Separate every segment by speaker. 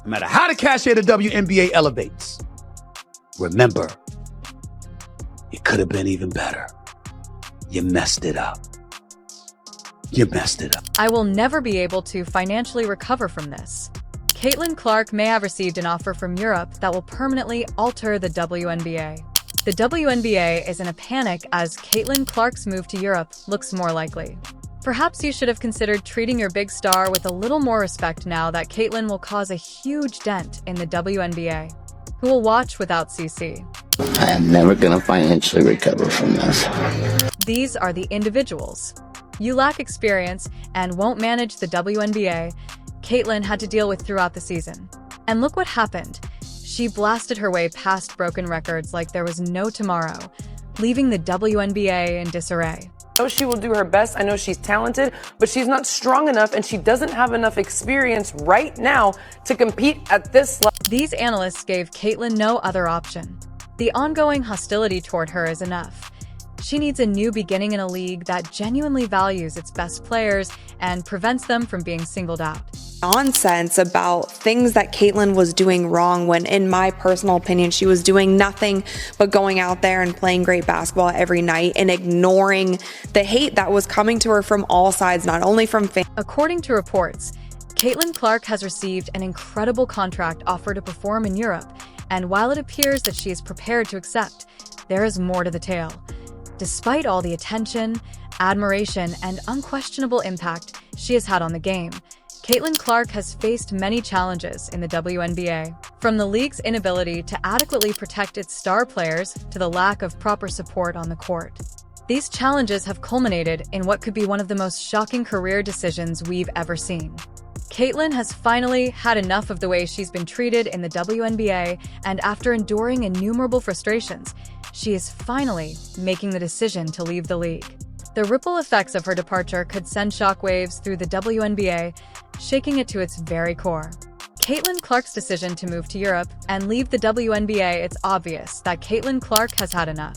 Speaker 1: No matter how the cachet of the WNBA elevates, remember, it could have been even better. You messed it up. You messed it up.
Speaker 2: I will never be able to financially recover from this. Caitlin Clark may have received an offer from Europe that will permanently alter the WNBA. The WNBA is in a panic as Caitlin Clark's move to Europe looks more likely. Perhaps you should have considered treating your big star with a little more respect now that Caitlin will cause a huge dent in the WNBA. Who will watch without CC?
Speaker 3: I am never going to financially recover from this.
Speaker 2: These are the individuals. You lack experience and won't manage the WNBA Caitlin had to deal with throughout the season. And look what happened. She blasted her way past broken records like there was no tomorrow, leaving the WNBA in disarray.
Speaker 4: I know she will do her best. I know she's talented, but she's not strong enough and she doesn't have enough experience right now to compete at this level.
Speaker 2: These analysts gave Caitlin no other option. The ongoing hostility toward her is enough. She needs a new beginning in a league that genuinely values its best players and prevents them from being singled out.
Speaker 5: Nonsense about things that Caitlin was doing wrong when, in my personal opinion, she was doing nothing but going out there and playing great basketball every night and ignoring the hate that was coming to her from all sides, not only from fans.
Speaker 2: According to reports, Caitlin Clark has received an incredible contract offer to perform in Europe, and while it appears that she is prepared to accept, there is more to the tale. Despite all the attention, admiration, and unquestionable impact she has had on the game, Caitlin Clark has faced many challenges in the WNBA. From the league's inability to adequately protect its star players to the lack of proper support on the court. These challenges have culminated in what could be one of the most shocking career decisions we've ever seen. Caitlin has finally had enough of the way she's been treated in the WNBA, and after enduring innumerable frustrations, she is finally making the decision to leave the league. The ripple effects of her departure could send shockwaves through the WNBA, shaking it to its very core. Caitlin Clark's decision to move to Europe and leave the WNBA, it's obvious that Caitlin Clark has had enough.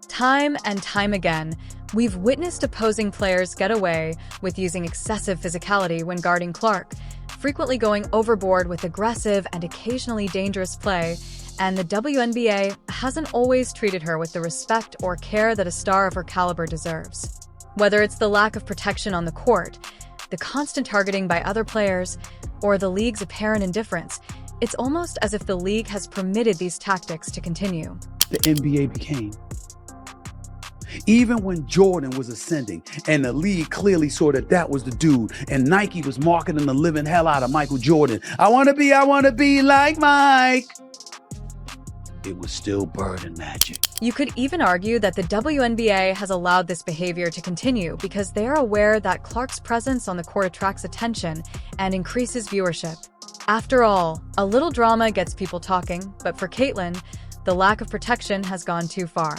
Speaker 2: Time and time again, we've witnessed opposing players get away with using excessive physicality when guarding Clark, frequently going overboard with aggressive and occasionally dangerous play, and the WNBA hasn't always treated her with the respect or care that a star of her caliber deserves. Whether it's the lack of protection on the court, the constant targeting by other players, or the league's apparent indifference, it's almost as if the league has permitted these tactics to continue.
Speaker 1: The NBA became. Even when Jordan was ascending and the league clearly saw that that was the dude, and Nike was marketing the living hell out of Michael Jordan. I want to be like Mike. It was still Bird and Magic.
Speaker 2: You could even argue that the WNBA has allowed this behavior to continue because they are aware that Clark's presence on the court attracts attention and increases viewership. After all, a little drama gets people talking, but for Caitlin, the lack of protection has gone too far.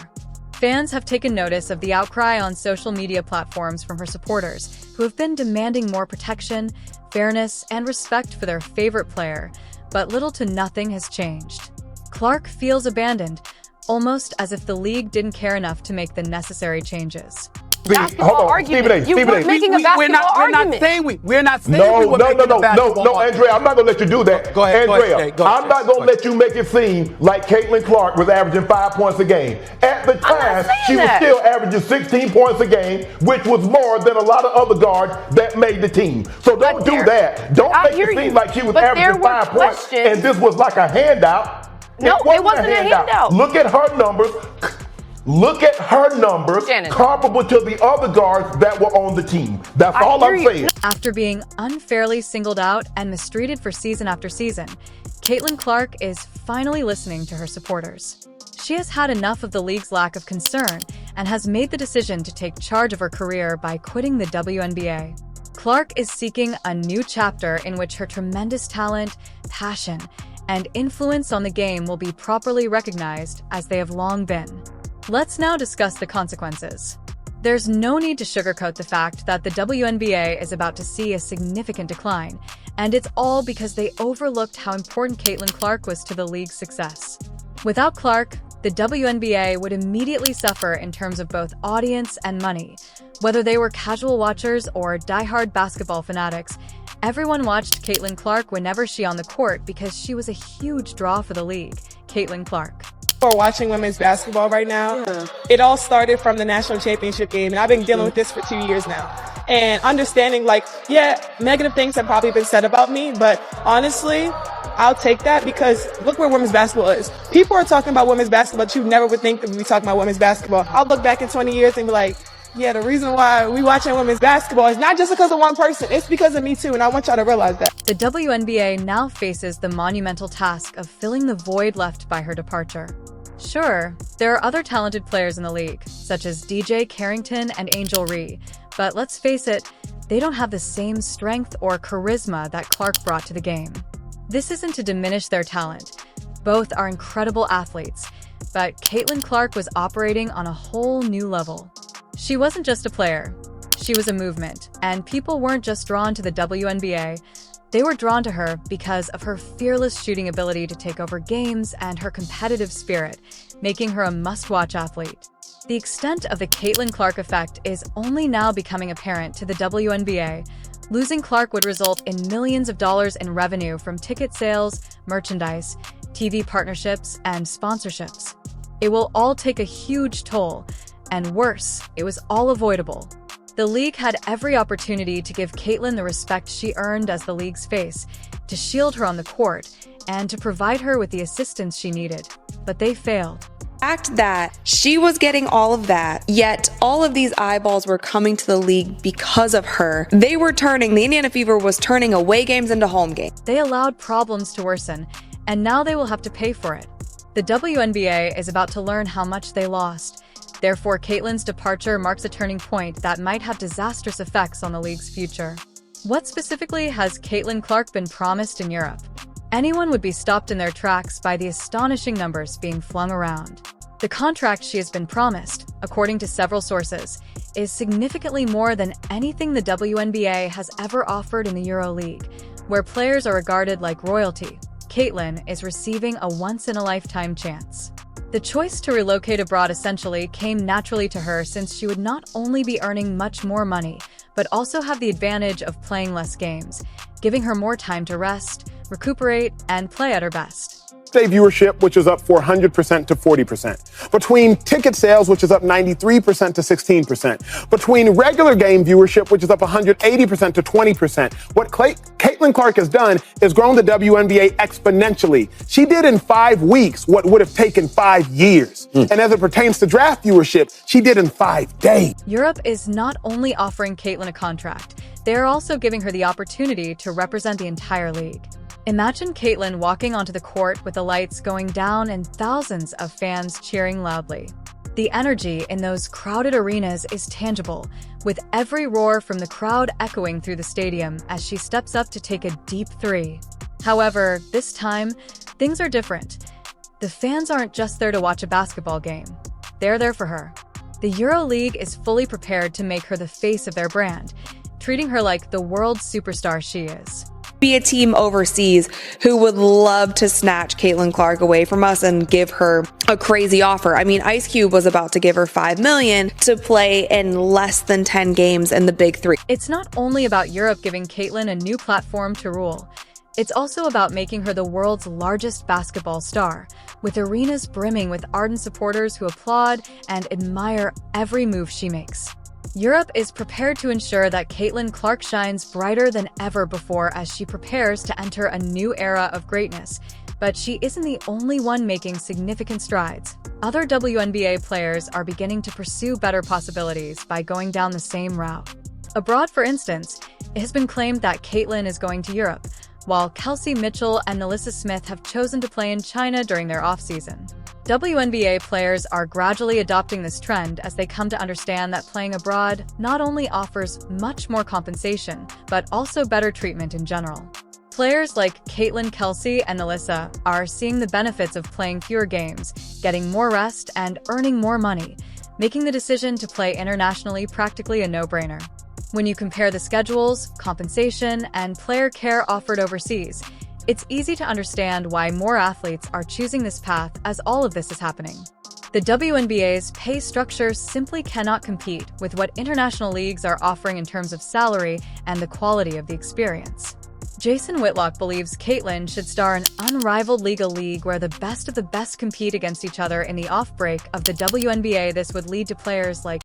Speaker 2: Fans have taken notice of the outcry on social media platforms from her supporters, who have been demanding more protection, fairness, and respect for their favorite player, but little to nothing has changed. Clark feels abandoned, almost as if the league didn't care enough to make the necessary changes.
Speaker 4: Basketball argument. You were making a basketball argument.
Speaker 1: We're not saying
Speaker 6: No,
Speaker 1: we were making a basketball argument.
Speaker 6: Andrea, I'm not going to let you do that.
Speaker 1: Go ahead,
Speaker 6: Andrea, I'm not going to let you make it seem like Caitlin Clark was averaging 5 points a game. At the time, she was still averaging 16 points a game, which was more than a lot of other guards that made the team. So don't do that. Don't make it seem like she was averaging 5 points and this was like a handout.
Speaker 4: No, it wasn't a handout.
Speaker 6: Look at her numbers. Look at her numbers comparable to the other guards that were on the team. That's all I'm saying.
Speaker 2: After being unfairly singled out and mistreated for season after season, Caitlin Clark is finally listening to her supporters. She has had enough of the league's lack of concern and has made the decision to take charge of her career by quitting the WNBA. Clark is seeking a new chapter in which her tremendous talent, passion, and influence on the game will be properly recognized as they have long been. Let's now discuss the consequences. There's no need to sugarcoat the fact that the WNBA is about to see a significant decline, and it's all because they overlooked how important Caitlin Clark was to the league's success. Without Clark, the WNBA would immediately suffer in terms of both audience and money. Whether they were casual watchers or diehard basketball fanatics, Everyone watched Caitlin Clark whenever she on the court because she was a huge draw for the league. Caitlin Clark.
Speaker 7: For watching women's basketball right now, it all started from the national championship game, and I've been dealing with this for 2 years now. And understanding, like, yeah, negative things have probably been said about me, but honestly, I'll take that because look where women's basketball is. People are talking about women's basketball, but you never would think that we'd be talking about women's basketball. I'll look back in 20 years and be like, yeah, the reason why we watching women's basketball is not just because of one person, it's because of me too, and I want y'all to realize that.
Speaker 2: The WNBA now faces the monumental task of filling the void left by her departure. Sure, there are other talented players in the league, such as DJ Carrington and Angel Ree, but let's face it, they don't have the same strength or charisma that Clark brought to the game. This isn't to diminish their talent. Both are incredible athletes, but Caitlin Clark was operating on a whole new level. She wasn't just a player, she was a movement, and people weren't just drawn to the WNBA, they were drawn to her because of her fearless shooting ability to take over games and her competitive spirit, making her a must-watch athlete. The extent of the Caitlin Clark effect is only now becoming apparent to the WNBA. Losing Clark would result in millions of dollars in revenue from ticket sales, merchandise, TV partnerships, and sponsorships. It will all take a huge toll, and worse, it was all avoidable. The league had every opportunity to give Caitlin the respect she earned as the league's face, to shield her on the court, and to provide her with the assistance she needed. But they failed.
Speaker 5: The fact that she was getting all of that, yet all of these eyeballs were coming to the league because of her. The Indiana Fever was turning away games into home games.
Speaker 2: They allowed problems to worsen, and now they will have to pay for it. The WNBA is about to learn how much they lost. Therefore, Caitlin's departure marks a turning point that might have disastrous effects on the league's future. What specifically has Caitlin Clark been promised in Europe? Anyone would be stopped in their tracks by the astonishing numbers being flung around. The contract she has been promised, according to several sources, is significantly more than anything the WNBA has ever offered in the EuroLeague, where players are regarded like royalty. Caitlin is receiving a once-in-a-lifetime chance. The choice to relocate abroad essentially came naturally to her since she would not only be earning much more money, but also have the advantage of playing less games, giving her more time to rest, recuperate, and play at her best.
Speaker 8: Day viewership, which is up 400% to 40%. Between ticket sales, which is up 93% to 16%. Between regular game viewership, which is up 180% to 20%. What Caitlin Clark has done is grown the WNBA exponentially. She did in 5 weeks what would have taken 5 years. And as it pertains to draft viewership, she did in 5 days.
Speaker 2: Europe is not only offering Caitlin a contract, they are also giving her the opportunity to represent the entire league. Imagine Caitlin walking onto the court with the lights going down and thousands of fans cheering loudly. The energy in those crowded arenas is tangible, with every roar from the crowd echoing through the stadium as she steps up to take a deep three. However, this time, things are different. The fans aren't just there to watch a basketball game. They're there for her. The EuroLeague is fully prepared to make her the face of their brand, treating her like the world superstar she is.
Speaker 5: Be a team overseas who would love to snatch Caitlin Clark away from us and give her a crazy offer. I mean, Ice Cube was about to give her $5 million to play in less than 10 games in the Big Three.
Speaker 2: It's not only about Europe giving Caitlin a new platform to rule. It's also about making her the world's largest basketball star, with arenas brimming with ardent supporters who applaud and admire every move she makes. Europe is prepared to ensure that Caitlin Clark shines brighter than ever before as she prepares to enter a new era of greatness. But she isn't the only one making significant strides. Other WNBA players are beginning to pursue better possibilities by going down the same route. Abroad, for instance, it has been claimed that Caitlin is going to Europe, while Kelsey Mitchell and Nalissa Smith have chosen to play in China during their offseason. WNBA players are gradually adopting this trend as they come to understand that playing abroad not only offers much more compensation, but also better treatment in general. Players like Caitlin, Kelsey, and Nalissa are seeing the benefits of playing fewer games, getting more rest, and earning more money, making the decision to play internationally practically a no-brainer. When you compare the schedules, compensation, and player care offered overseas, it's easy to understand why more athletes are choosing this path as all of this is happening. The WNBA's pay structure simply cannot compete with what international leagues are offering in terms of salary and the quality of the experience. Jason Whitlock believes Caitlin should star an unrivaled legal league where the best of the best compete against each other in the off-break of the WNBA. This would lead to players like